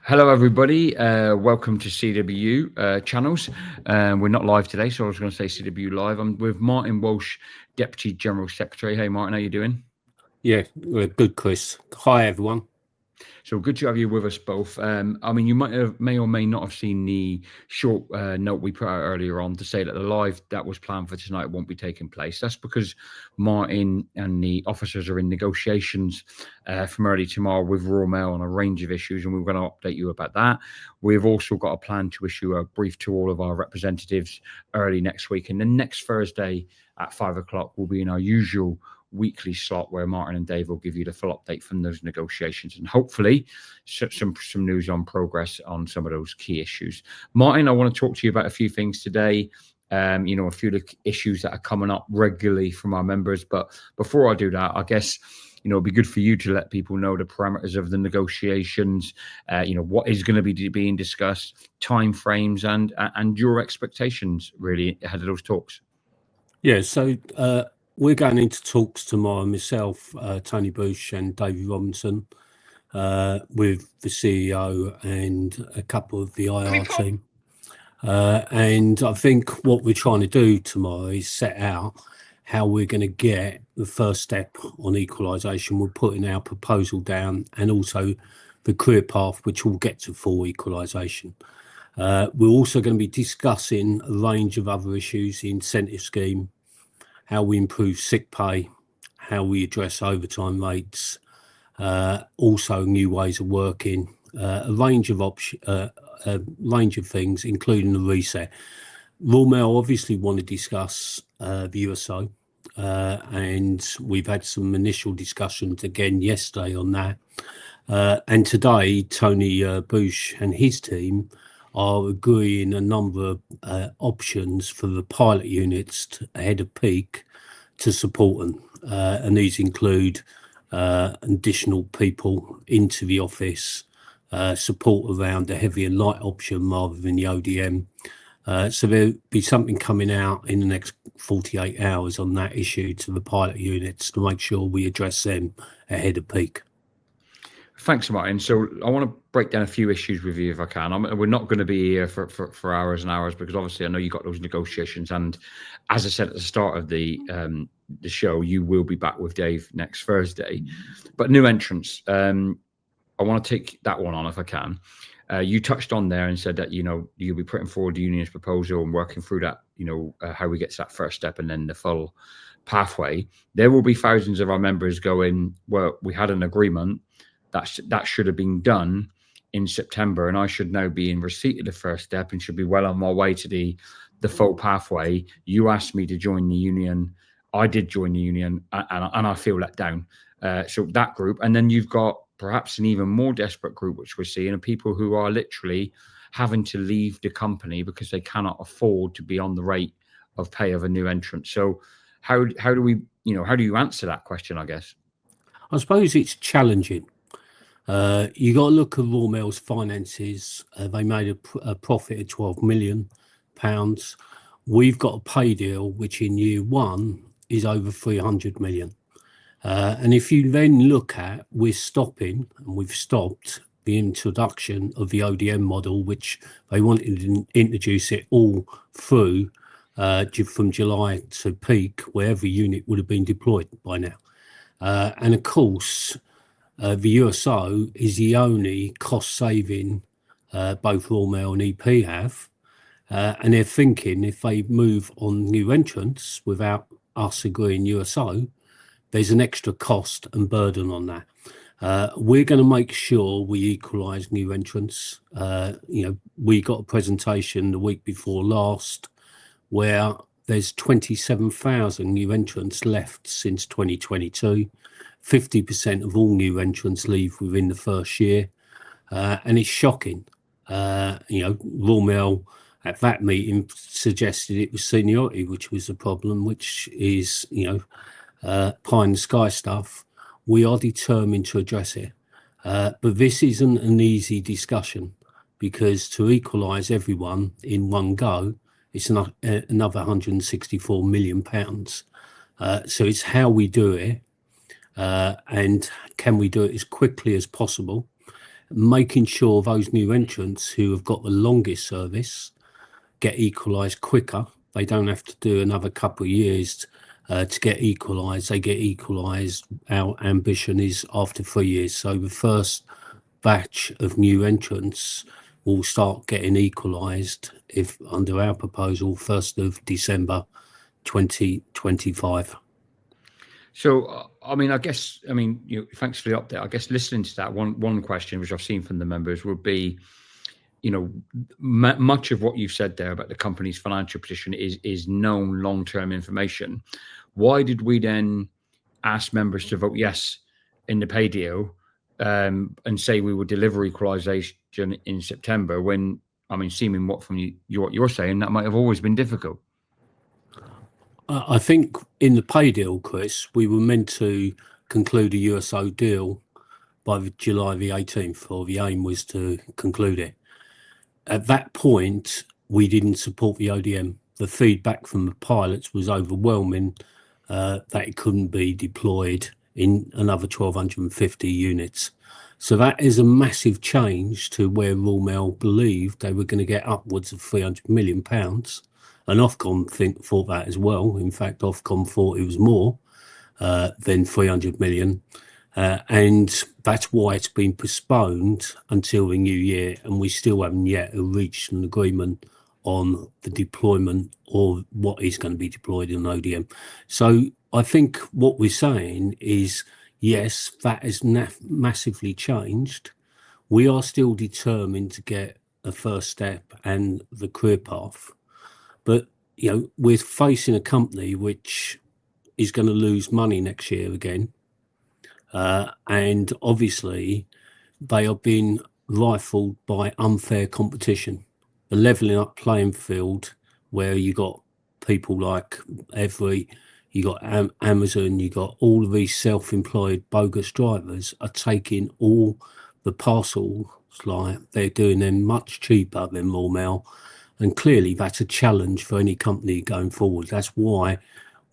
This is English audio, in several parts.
Hello, everybody. Welcome to CWU channels. We're not live today, so I was going to say CWU Live. I'm with Martin Walsh, Deputy General Secretary. Hey, Martin, how you doing? Yeah, we're good, Chris. Hi, everyone. So good to have you with us both. I mean, you may or may not have seen the short note we put out earlier on to say that the live that was planned for tonight won't be taking place. That's because Martin and the officers are in negotiations from early tomorrow with Royal Mail on a range of issues, and we're going to update you about that. We've also got a plan to issue a brief to all of our representatives early next week, and then next Thursday at 5 o'clock will be in our usual weekly slot where Martin and Dave will give you the full update from those negotiations and hopefully some news on progress on some of those key issues. Martin, I want to talk to you about a few things today. A few of the issues that are coming up regularly from our members. But before I do that, I guess, it'd be good for you to let people know the parameters of the negotiations, what is going to be being discussed, timeframes, and your expectations really ahead of those talks. Yeah, so we're going into talks tomorrow, myself, Tony Bush and David Robinson, with the CEO and a couple of the IR team. And I think what we're trying to do tomorrow is set out how we're going to get the first step on equalisation. We're putting our proposal down and also the career path, which will get to full equalisation. We're also going to be discussing a range of other issues, the incentive scheme, how we improve sick pay, how we address overtime rates, also new ways of working, a range of things, including the reset. Royal Mail obviously want to discuss the USO, and we've had some initial discussions again yesterday on that. And today, Tony Bush and his team are agreeing a number of options for the pilot units ahead of peak to support them. And these include additional people into the office, support around the heavy and light option rather than the ODM. So there'll be something coming out in the next 48 hours on that issue to the pilot units to make sure we address them ahead of peak. Thanks, Martin. So I want to break down a few issues with you if I can. We're not going to be here for hours and hours because obviously I know you've got those negotiations. And as I said at the start of the show, you will be back with Dave next Thursday. But new entrants, I want to take that one on if I can. You touched on there and said that, you'll be putting forward the union's proposal and working through that, how we get to that first step and then the full pathway. There will be thousands of our members going, well, we had an agreement. That should have been done in September, and I should now be in receipt of the first step and should be well on my way to the full pathway. You asked me to join the union. I did join the union, and I feel let down. So that group, and then you've got perhaps an even more desperate group, which we're seeing, of people who are literally having to leave the company because they cannot afford to be on the rate of pay of a new entrant. So how do you answer that question, I guess? I suppose it's challenging. You got to look at Royal Mail's finances. They made a profit of £12 million. We've got a pay deal which in year one is over 300 million. And if you then look at, we've stopped the introduction of the ODM model, which they wanted to introduce it all through from July to peak, where every unit would have been deployed by now. And of course, the USO is the only cost saving both Royal Mail and EP have. And they're thinking if they move on new entrants without us agreeing USO, there's an extra cost and burden on that. We're going to make sure we equalise new entrants. We got a presentation the week before last where there's 27,000 new entrants left since 2022. 50% of all new entrants leave within the first year, and it's shocking. Royal Mail at that meeting suggested it was seniority, which was the problem, which is pie in the sky stuff. We are determined to address it, but this isn't an easy discussion because to equalise everyone in one go, it's another £164 million. So it's how we do it. And can we do it as quickly as possible? making sure those new entrants who have got the longest service get equalised quicker. They don't have to do another couple of years to get equalised. They get equalised. Our ambition is after 3 years. So the first batch of new entrants will start getting equalised if under our proposal 1st of December 2025. So, I mean, thanks for the update. I guess listening to that, one question which I've seen from the members would be, much of what you've said there about the company's financial position is known long-term information. Why did we then ask members to vote yes in the pay deal and say we would deliver equalisation in September when, seeming what you're saying, that might have always been difficult? I think in the pay deal, Chris, we were meant to conclude a USO deal by July the 18th, or the aim was to conclude it. At that point, we didn't support the ODM. The feedback from the pilots was overwhelming that it couldn't be deployed in another 1,250 units. So that is a massive change to where Royal Mail believed they were going to get upwards of £300 million. And Ofcom thought that as well. In fact, Ofcom thought it was more than 300 million. And that's why it's been postponed until the new year. And we still haven't yet reached an agreement on the deployment or what is going to be deployed in ODM. So I think what we're saying is, yes, that has massively changed. We are still determined to get a first step and the career path. But, we're facing a company which is going to lose money next year again. And obviously, they are being rifled by unfair competition. The levelling up playing field where you got people like you got Amazon, you got all of these self-employed bogus drivers are taking all the parcels, like they're doing them much cheaper than Royal Mail. And clearly that's a challenge for any company going forward. That's why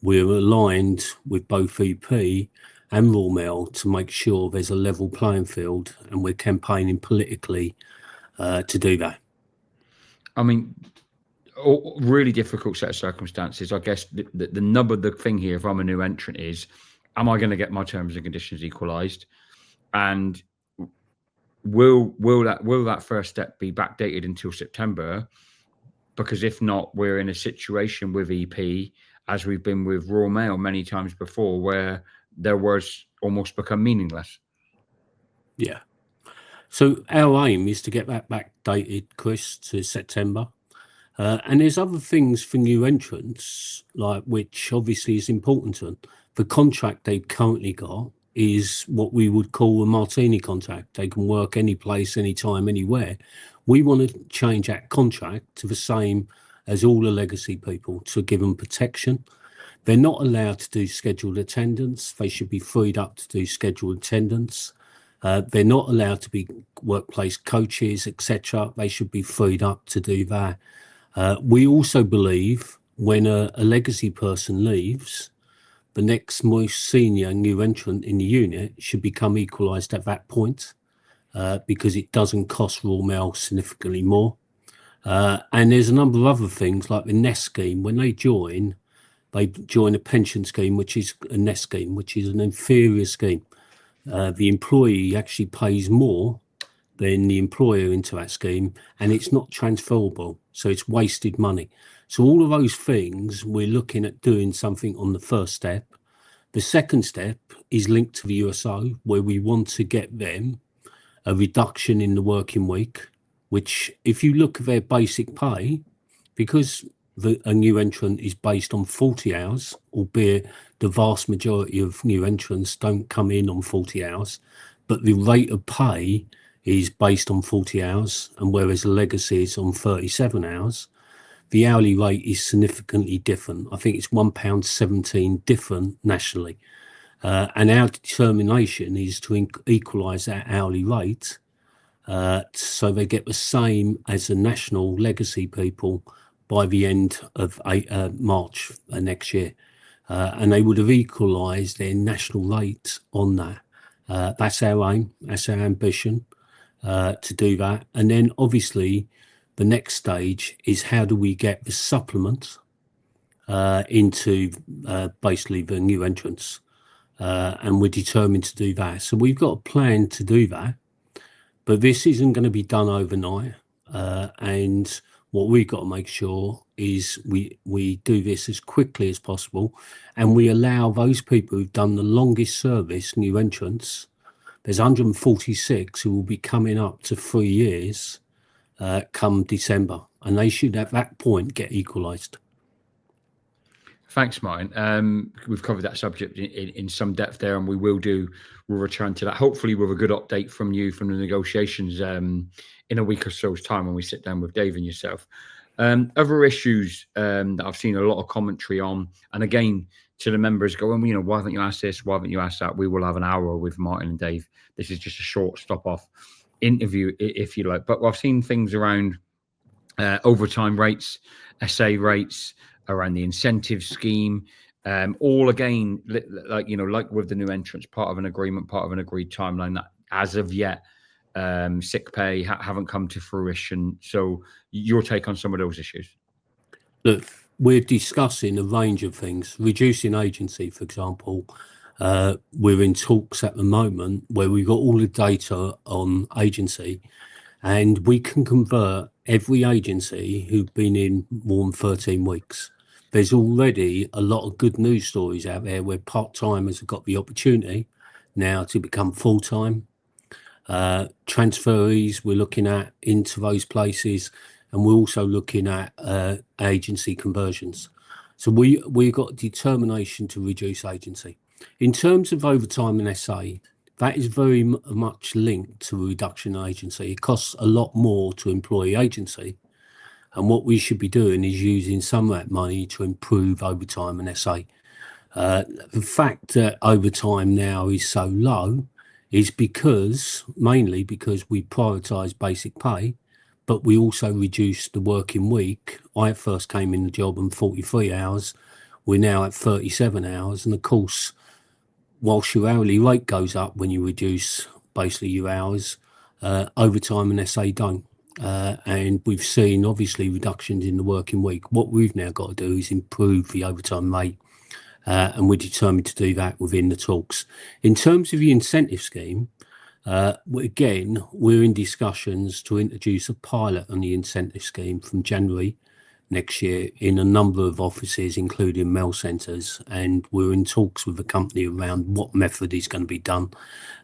we're aligned with both EP and Royal Mail to make sure there's a level playing field, and we're campaigning politically to do that. Really difficult set of circumstances. I guess the nub of the thing here, if I'm a new entrant, is, am I going to get my terms and conditions equalised? And will that first step be backdated until September? Because if not, we're in a situation with EP, as we've been with Royal Mail many times before, where their words almost become meaningless. Yeah. So our aim is to get that backdated, Chris, to September. And there's other things for new entrants, like, which obviously is important to them. The contract they've currently got is what we would call a martini contract. They can work any place, anytime, anywhere. We want to change that contract to the same as all the legacy people to give them protection. They're not allowed to do scheduled attendance. They should be freed up to do scheduled attendance. They're not allowed to be workplace coaches, etc. They should be freed up to do that. We also believe when a legacy person leaves, the next most senior new entrant in the unit should become equalised at that point, because it doesn't cost Royal Mail significantly more. And there's a number of other things like the nest scheme. When they join a pension scheme, which is a nest scheme, which is an inferior scheme. The employee actually pays more than the employer into that scheme, and it's not transferable, so it's wasted money. So all of those things, we're looking at doing something on the first step. The second step is linked to the USO, where we want to get them a reduction in the working week, which, if you look at their basic pay, because a new entrant is based on 40 hours, albeit the vast majority of new entrants don't come in on 40 hours, but the rate of pay is based on 40 hours, and whereas legacy is on 37 hours, the hourly rate is significantly different. I think it's £1.17 different nationally. And our determination is to equalise that hourly rate so they get the same as the national legacy people by the end of March next year. And they would have equalised their national rate on that. That's our aim, that's our ambition. to do that. And then obviously the next stage is how do we get the supplement into basically the new entrants. And we're determined to do that. So we've got a plan to do that, but this isn't going to be done overnight. And what we've got to make sure is we do this as quickly as possible, and we allow those people who've done the longest service, new entrants. There's 146 who will be coming up to 3 years come December, and they should at that point get equalised. Thanks, Martin. We've covered that subject in some depth there, and we'll return to that, hopefully with a good update from you from the negotiations in a week or so's time when we sit down with Dave and yourself. Other issues that I've seen a lot of commentary on, and again, to the members going, why haven't you asked this? Why haven't you asked that? We will have an hour with Martin and Dave. This is just a short stop-off interview, if you like. But I've seen things around overtime rates, SA rates, around the incentive scheme, all again, like with the new entrants, part of an agreement, part of an agreed timeline that as of yet, sick pay haven't come to fruition. So your take on some of those issues? Look, we're discussing a range of things, reducing agency, for example. We're in talks at the moment where we've got all the data on agency, and we can convert every agency who've been in more than 13 weeks. There's already a lot of good news stories out there where part-timers have got the opportunity now to become full-time. Transferees we're looking at into those places, and we're also looking at agency conversions. So we've got determination to reduce agency. In terms of overtime and SA, that is very much linked to a reduction in agency. It costs a lot more to employ agency, and what we should be doing is using some of that money to improve overtime and SA. The fact that overtime now is so low is mainly because we prioritise basic pay, but we also reduced the working week. I first came in the job on 43 hours. We're now at 37 hours. And of course, whilst your hourly rate goes up when you reduce basically your hours, overtime and SA don't. And we've seen obviously reductions in the working week. What we've now got to do is improve the overtime rate, and we're determined to do that within the talks. In terms of the incentive scheme, again, we're in discussions to introduce a pilot on the incentive scheme from January next year in a number of offices, including mail centres, and we're in talks with the company around what method is going to be done.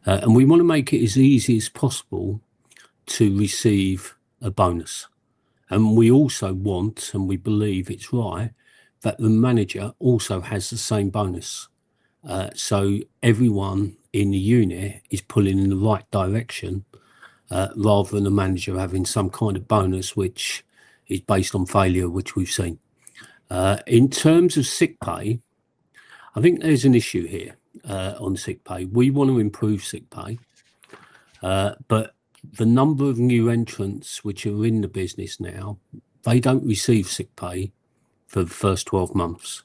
And we want to make it as easy as possible to receive a bonus. And we also want, and we believe it's right, that the manager also has the same bonus. So everyone in the unit is pulling in the right direction, rather than the manager having some kind of bonus which is based on failure, which we've seen. In terms of sick pay, I think there's an issue here on sick pay. We want to improve sick pay, but the number of new entrants which are in the business now, they don't receive sick pay for the first 12 months.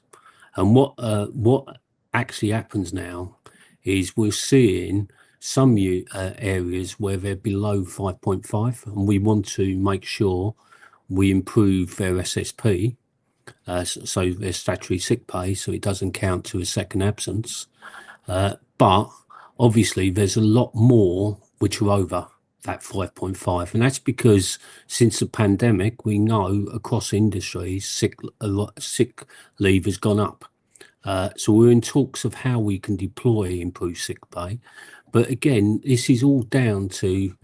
And what actually happens now is we're seeing some areas where they're below 5.5, and we want to make sure we improve their SSP, so their statutory sick pay, so it doesn't count to a second absence. But obviously there's a lot more which are over that 5.5, and that's because since the pandemic, we know across industries sick leave has gone up. So we're in talks of how we can deploy improved sick pay, but again, this is all down to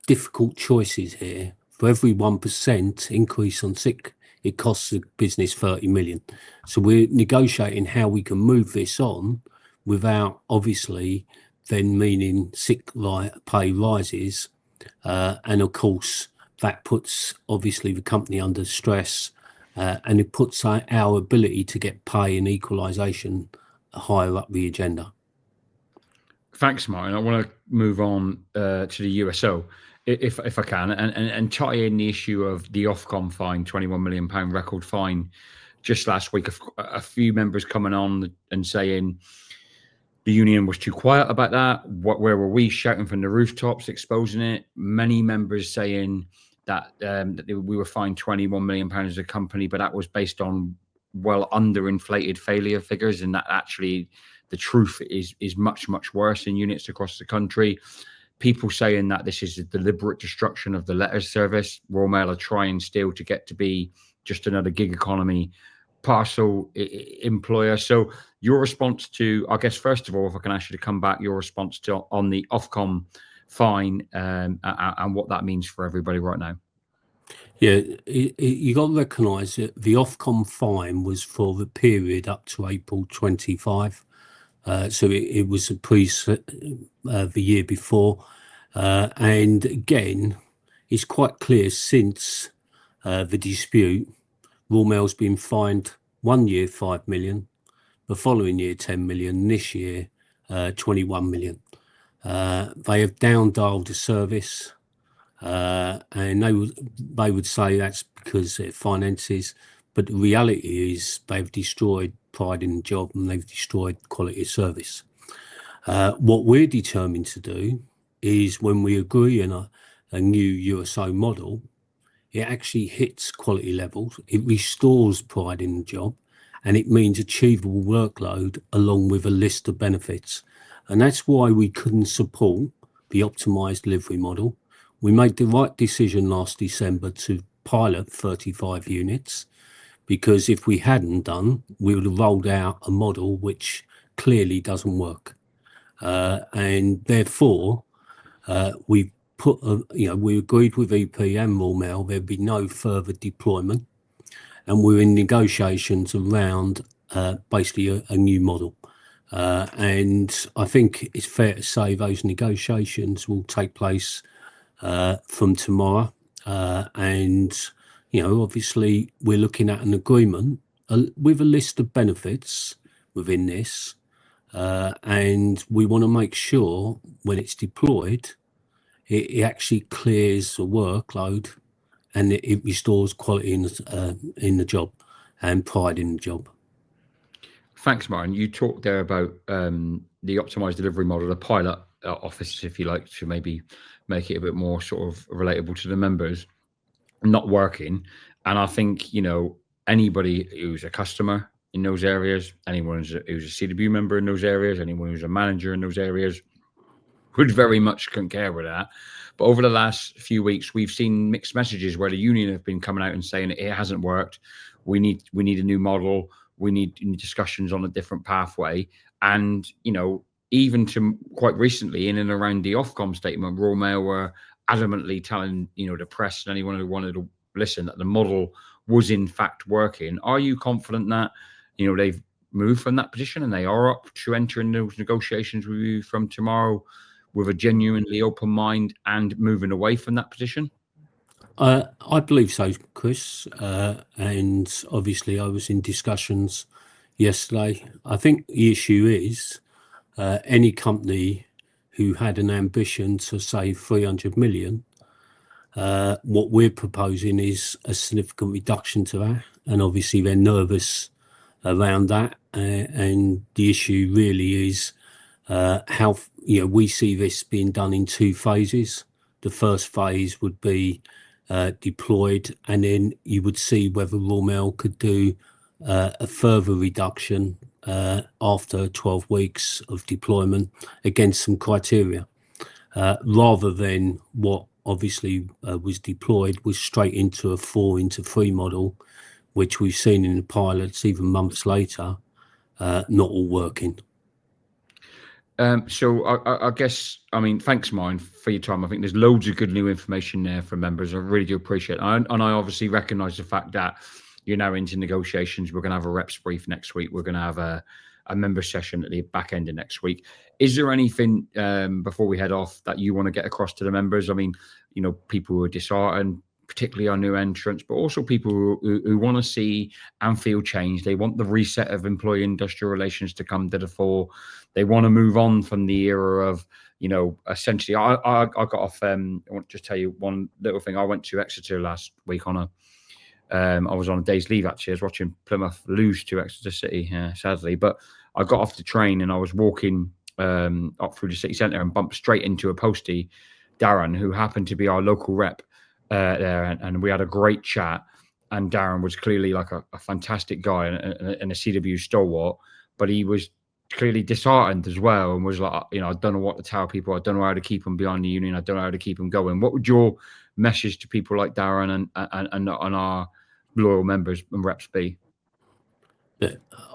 difficult choices here. For every 1% increase on sick, it costs the business 30 million. So we're negotiating how we can move this on without obviously then meaning sick pay rises, and of course that puts obviously the company under stress, and it puts our ability to get pay and equalisation higher up the agenda. Thanks, Martin. I want to move on to the USO, if I can, and tie in the issue of the Ofcom fine, £21 million record fine just last week. A few members coming on and saying, The union was too quiet about that. Where were we shouting from the rooftops, exposing it? Many members saying that, that we were fined £21 million as a company, but that was based on well underinflated failure figures, and that actually the truth is much, much worse in units across the country. People saying that this is a deliberate destruction of the letters service. Royal Mail are trying still to get to be just another gig economy parcel employer. So your response to, I guess, first of all, if I can ask you to come back, your response to on the Ofcom fine and what that means for everybody right now. Yeah, you got to recognise that the Ofcom fine was for the period up to April 25. So it was the year before. And again, it's quite clear since the dispute, Royal Mail's been fined 1 year 5 million, the following year 10 million, this year 21 million. They have down-dialed the service, and they would say that's because of finances, but the reality is they've destroyed pride in the job and they've destroyed quality of service. What we're determined to do is when we agree on a new USO model, it actually hits quality levels, it restores pride in the job, and it means achievable workload along with a list of benefits. And that's why we couldn't support the optimised delivery model. We made the right decision last December to pilot 35 units, because if we hadn't done, we would have rolled out a model which clearly doesn't work. And therefore, we agreed with EP and Royal Mail there'd be no further deployment, and we're in negotiations around basically a new model. And I think it's fair to say those negotiations will take place from tomorrow. And, obviously we're looking at an agreement with a list of benefits within this. And we want to make sure when it's deployed, it actually clears the workload and it restores quality in the job and pride in the job. Thanks, Martin. You talked there about the optimized delivery model, the pilot office, if you like, to maybe make it a bit more sort of relatable to the members, not working. And I think, anybody who's a customer in those areas, anyone who's a CWU member in those areas, anyone who's a manager in those areas, would very much concur with that. But over the last few weeks, we've seen mixed messages where the union have been coming out and saying it hasn't worked. We need a new model. We need discussions on a different pathway. And, even to quite recently, in and around the Ofcom statement, Royal Mail were adamantly telling, the press and anyone who wanted to listen that the model was in fact working. Are you confident that, they've moved from that position and they are up to entering those negotiations with you from tomorrow with a genuinely open mind and moving away from that position? I believe so, Chris. And obviously I was in discussions yesterday. I think the issue is any company who had an ambition to save 300 million, what we're proposing is a significant reduction to that. And obviously they're nervous around that. And the issue really is how, we see this being done in two phases. The first phase would be deployed, and then you would see whether Royal Mail could do a further reduction after 12 weeks of deployment against some criteria, rather than what obviously was deployed was straight into a 4-into-3 model, which we've seen in the pilots even months later, not all working. So I guess, thanks, Martin, for your time. I think there's loads of good new information there for members. I really do appreciate it. And I obviously recognise the fact that you're now into negotiations. We're going to have a reps brief next week. We're going to have a member session at the back end of next week. Is there anything before we head off that you want to get across to the members? People who are disheartened, particularly our new entrants, but also people who want to see and feel change. They want the reset of employee-industrial relations to come to the fore. They want to move on from the era of, essentially, I got off, I want to just tell you one little thing. I went to Exeter last week I was on a day's leave, actually. I was watching Plymouth lose to Exeter City, sadly. But I got off the train and I was walking up through the city centre and bumped straight into a postie, Darren, who happened to be our local rep there, and we had a great chat. And Darren was clearly like a fantastic guy and a CWU stalwart, but he was clearly disheartened as well, and was like, you know, I don't know what to tell people. I don't know how to keep them behind the union. I don't know how to keep them going. What would your message to people like Darren and our loyal members and reps be?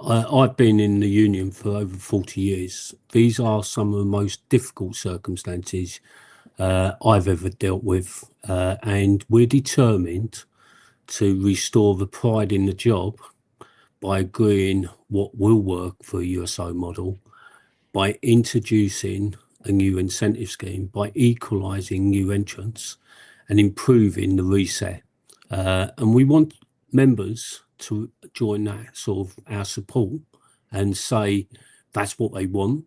I've been in the union for over 40 years. These are some of the most difficult circumstances I've ever dealt with, and we're determined to restore the pride in the job by agreeing what will work for a USO model, by introducing a new incentive scheme, by equalising new entrants and improving the reset. And we want members to join that sort of our support and say that's what they want.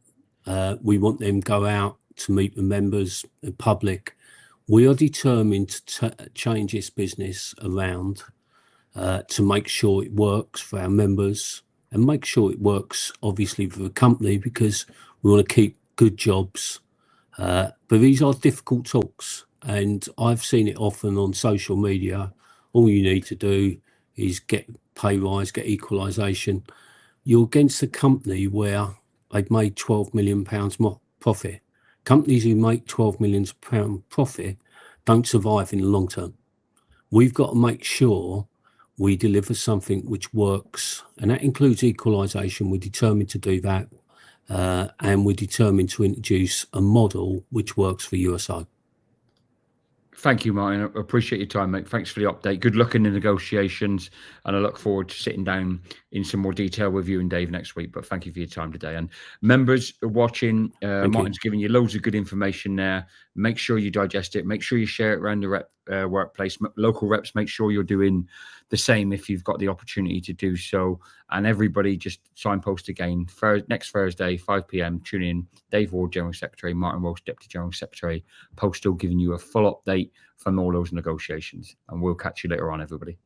We want them go out to meet the members, the public. We are determined to change this business around to make sure it works for our members and make sure it works obviously for the company, because we want to keep good jobs. But these are difficult talks, and I've seen it often on social media. All you need to do is get pay rise, get equalisation. You're against a company where they've made £12 million more profit. Companies who make £12 million profit don't survive in the long term. We've got to make sure we deliver something which works, and that includes equalisation. We're determined to do that, and we're determined to introduce a model which works for USO. Thank you, Martin. I appreciate your time, mate. Thanks for the update. Good luck in the negotiations, and I look forward to sitting down in some more detail with you and Dave next week. But thank you for your time today. And members watching, Martin's giving you loads of good information there. Make sure you digest it. Make sure you share it around the workplace. Local reps, make sure you're doing the same if you've got the opportunity to do so. And everybody just signpost again. Next Thursday, 5 p.m, tune in. Dave Ward, General Secretary, Martin Walsh, Deputy General Secretary, Postal, giving you a full update from all those negotiations. And we'll catch you later on, everybody.